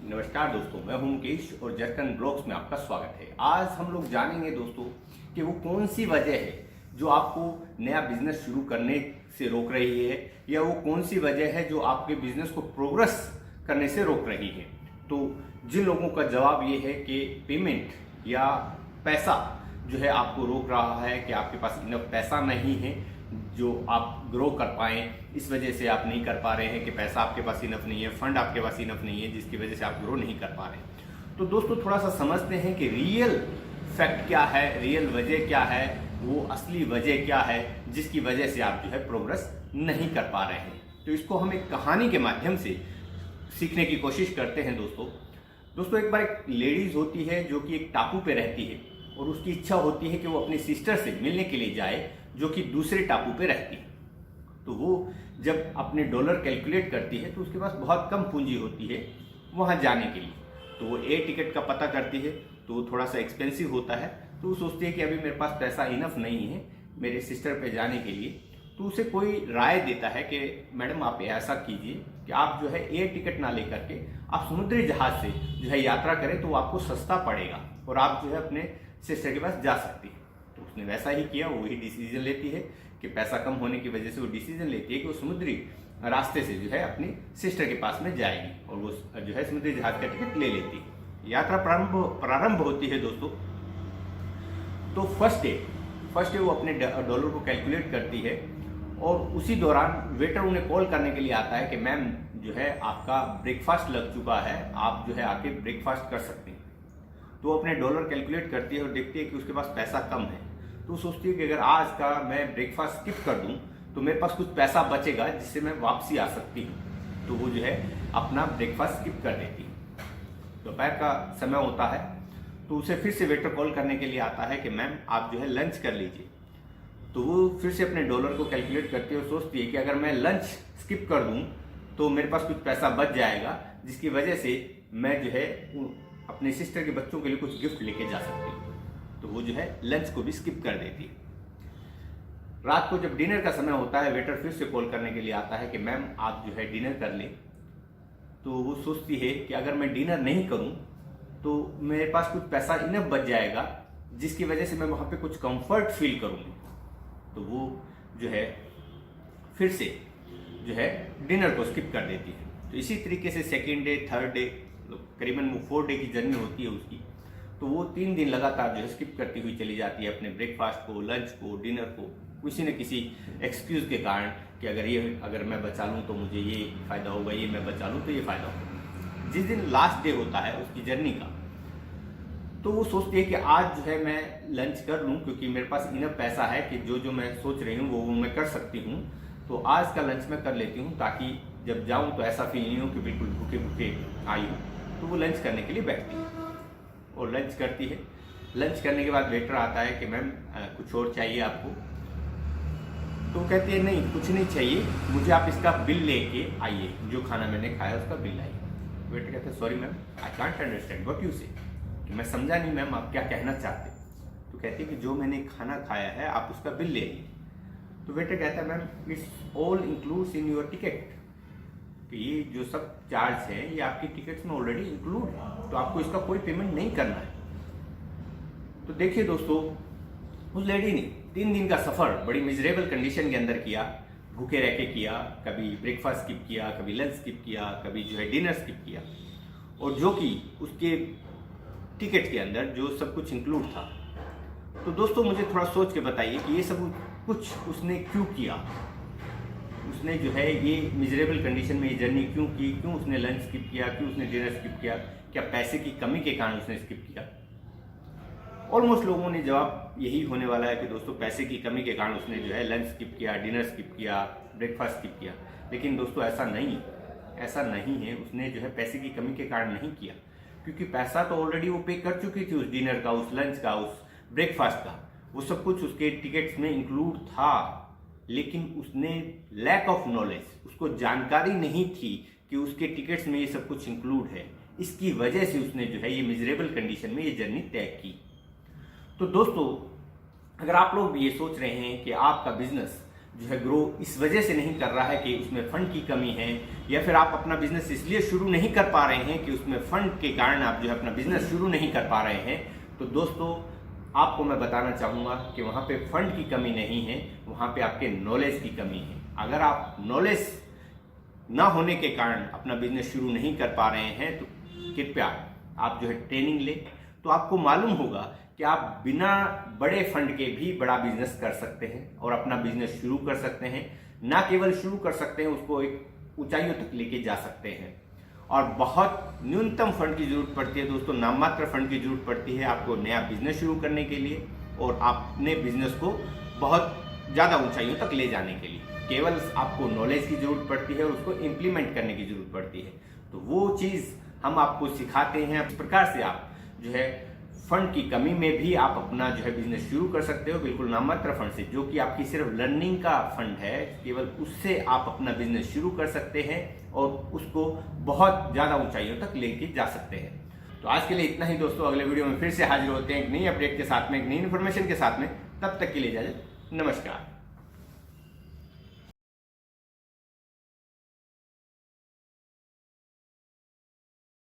नमस्कार दोस्तों, मैं हूं मुकेश और जर्कन ब्लॉग्स में आपका स्वागत है। आज हम लोग जानेंगे दोस्तों कि वो कौन सी वजह है जो आपको नया बिजनेस शुरू करने से रोक रही है, या वो कौन सी वजह है जो आपके बिजनेस को प्रोग्रेस करने से रोक रही है। तो जिन लोगों का जवाब ये है कि पेमेंट या पैसा जो है आपको रोक रहा है, कि आपके पास इनफ पैसा नहीं है जो आप ग्रो कर पाएँ, इस वजह से आप नहीं कर पा रहे हैं कि पैसा आपके पास इनफ नहीं है, फंड आपके पास इनफ नहीं है, जिसकी वजह से आप ग्रो नहीं कर पा रहे हैं। तो दोस्तों थोड़ा सा समझते हैं कि रियल फैक्ट क्या है, रियल वजह क्या है, वो असली वजह क्या है जिसकी वजह से आप जो है प्रोग्रेस नहीं कर पा रहे हैं। तो इसको हम एक कहानी के माध्यम से सीखने की कोशिश करते हैं। दोस्तों एक बार एक लेडीज होती है जो कि एक टापू पे रहती है, और उसकी इच्छा होती है कि वो अपनी सिस्टर से मिलने के लिए जाए जो कि दूसरे टापू पे रहती है। तो वो जब अपने डॉलर कैलकुलेट करती है तो उसके पास बहुत कम पूंजी होती है वहाँ जाने के लिए। तो वो एयर टिकट का पता करती है, तो वो थोड़ा सा एक्सपेंसिव होता है। तो वो सोचती है कि अभी मेरे पास पैसा इनफ नहीं है मेरे सिस्टर पे जाने के लिए। तो उसे कोई राय देता है कि मैडम आप ऐसा कीजिए कि आप जो है एयर टिकट ना लेकर के आप समुद्री जहाज से जो है यात्रा करें, तो वो आपको सस्ता पड़ेगा और आप जो है अपने सिस्टर के पास जा सकती है। तो उसने वैसा ही किया, वही डिसीजन लेती है कि पैसा कम होने की वजह से वो डिसीजन लेती है कि वो समुद्री रास्ते से जो है अपनी सिस्टर के पास में जाएगी, और वो जो है समुद्री जहाज का टिकट ले लेती है। यात्रा प्रारंभ होती है दोस्तों। तो फर्स्ट डे वो अपने डॉलर को कैलकुलेट करती है, और उसी दौरान वेटर उन्हें कॉल करने के लिए आता है कि मैम जो है आपका ब्रेकफास्ट लग चुका है, आप जो है आके ब्रेकफास्ट कर सकते हैं। तो वो अपने डॉलर कैलकुलेट करती है और देखती है कि उसके पास पैसा कम है। तो सोचती है कि अगर आज का मैं ब्रेकफास्ट स्किप कर दूं तो मेरे पास कुछ पैसा बचेगा जिससे मैं वापसी आ सकती हूँ। तो वो जो है अपना ब्रेकफास्ट स्किप कर देती है। दोपहर का समय होता है, तो उसे फिर से वेटर कॉल करने के लिए आता है कि मैम आप जो है लंच कर लीजिए। तो वो फिर से अपने डॉलर को कैलकुलेट करती है और सोचती है कि अगर मैं लंच स्किप कर दूं तो मेरे पास कुछ पैसा बच जाएगा, जिसकी वजह से मैं जो है अपने सिस्टर के बच्चों के लिए कुछ गिफ्ट लेके जा सकती हूँ। तो वो जो है लंच को भी स्किप कर देती है। रात को जब डिनर का समय होता है, वेटर फिर से कॉल करने के लिए आता है कि मैम आप जो है डिनर कर लें। तो वो सोचती है कि अगर मैं डिनर नहीं करूं तो मेरे पास कुछ पैसा इनफ बच जाएगा, जिसकी वजह से मैं वहां पे कुछ कंफर्ट फील करूंगी। तो वो जो है फिर से जो है डिनर को स्किप कर देती है। तो इसी तरीके से सेकेंड डे, थर्ड डे, करीबन वो 4 डे की जर्नी होती है उसकी। तो वो 3 दिन लगातार जो है स्किप करती हुई चली जाती है अपने ब्रेकफास्ट को, लंच को, डिनर को, किसी न किसी एक्सक्यूज के कारण कि अगर मैं बचा लूँ तो मुझे ये फायदा होगा, ये मैं बचा लूँ तो ये फायदा होगा। जिस दिन लास्ट डे होता है उसकी जर्नी का, तो वो सोचती है कि आज जो है मैं लंच कर लूँ, क्योंकि मेरे पास इनफ पैसा है कि जो मैं सोच रही हूँ वो मैं कर सकती हूँ। तो आज का लंच मैं कर लेती हूँ, ताकि जब जाऊँ तो ऐसा फील नहीं हो कि बिल्कुल भूखे भूखे आई हूँ। तो वो लंच करने के लिए बैठती है और लंच करती है। लंच करने के बाद वेटर आता है कि मैम कुछ और चाहिए आपको। तो कहती है नहीं कुछ नहीं चाहिए, मुझे आप इसका बिल लेके आइए, जो खाना मैंने खाया उसका बिल आइए। वेटर कहते हैं sorry ma'am, I can't understand what you से, कि मैं समझा नहीं मैम आप क्या कहना चाहते। तो कहती है कि जो मैंने खाना खाया है आप उसका बिल ले आइए। तो वेटर कहता है ma'am it's all includes in your ticket, कि ये जो सब चार्ज है ये आपकी टिकट्स में ऑलरेडी इंक्लूड है, तो आपको इसका कोई पेमेंट नहीं करना है। तो देखिए दोस्तों, उस लेडी ने 3 दिन का सफर बड़ी मिजरेबल कंडीशन के अंदर किया, भूखे रह के किया। कभी ब्रेकफास्ट स्किप किया, कभी लंच स्किप किया, कभी जो है डिनर स्किप किया, और जो कि उसके टिकट के अंदर जो सब कुछ इंक्लूड था। तो दोस्तों मुझे थोड़ा सोच के बताइए कि ये सब कुछ उसने क्यों किया। उसने जो है ये मिजरेबल कंडीशन में ये जर्नी क्यों की, क्यों उसने लंच स्किप किया, क्यों उसने डिनर स्किप किया, क्या पैसे की कमी के कारण उसने स्किप किया। ऑलमोस्ट लोगों ने जवाब यही होने वाला है कि दोस्तों पैसे की कमी के कारण उसने जो है लंच स्किप किया, डिनर स्किप किया, ब्रेकफास्ट स्किप किया। लेकिन दोस्तों ऐसा नहीं है। उसने जो है पैसे की कमी के कारण नहीं किया, क्योंकि पैसा तो ऑलरेडी वो पे कर चुकी थी उस डिनर का, उस लंच का, उस ब्रेकफास्ट का। वो सब कुछ उसके टिकट्स में इंक्लूड था, लेकिन उसने लैक ऑफ नॉलेज, उसको जानकारी नहीं थी कि उसके टिकट्स में ये सब कुछ इंक्लूड है। इसकी वजह से उसने जो है ये मिजरेबल कंडीशन में ये जर्नी तय की। तो दोस्तों अगर आप लोग भी ये सोच रहे हैं कि आपका बिजनेस जो है ग्रो इस वजह से नहीं कर रहा है कि उसमें फंड की कमी है, या फिर आप अपना बिजनेस इसलिए शुरू नहीं कर पा रहे हैं कि उसमें फंड के कारण आप जो है अपना बिजनेस शुरू नहीं कर पा रहे हैं, तो दोस्तों आपको मैं बताना चाहूँगा कि वहाँ पे फंड की कमी नहीं है, वहाँ पे आपके नॉलेज की कमी है। अगर आप नॉलेज ना होने के कारण अपना बिजनेस शुरू नहीं कर पा रहे हैं तो कृपया आप जो है ट्रेनिंग लें, तो आपको मालूम होगा कि आप बिना बड़े फंड के भी बड़ा बिजनेस कर सकते हैं और अपना बिजनेस शुरू कर सकते हैं। ना केवल शुरू कर सकते हैं, उसको एक ऊंचाइयों तक लेके जा सकते हैं। और बहुत न्यूनतम फंड की जरूरत पड़ती है दोस्तों, नाममात्र फंड की जरूरत पड़ती है आपको नया बिजनेस शुरू करने के लिए और अपने बिजनेस को बहुत ज़्यादा ऊंचाइयों तक ले जाने के लिए। केवल आपको नॉलेज की जरूरत पड़ती है और उसको इम्प्लीमेंट करने की जरूरत पड़ती है। तो वो चीज़ हम आपको सिखाते हैं। इस प्रकार से आप जो है फंड की कमी में भी आप अपना जो है बिजनेस शुरू कर सकते हो, बिल्कुल नाममात्र फंड से, जो कि आपकी सिर्फ लर्निंग का फंड है। केवल उससे आप अपना बिजनेस शुरू कर सकते हैं और उसको बहुत ज़्यादा ऊंचाइयों तक लेके जा सकते हैं। तो आज के लिए इतना ही दोस्तों, अगले वीडियो में फिर से हाजिर होते हैं एक नई अपडेट के साथ में, एक नई इन्फॉर्मेशन के साथ में। तब तक के लिए इजाजत, नमस्कार।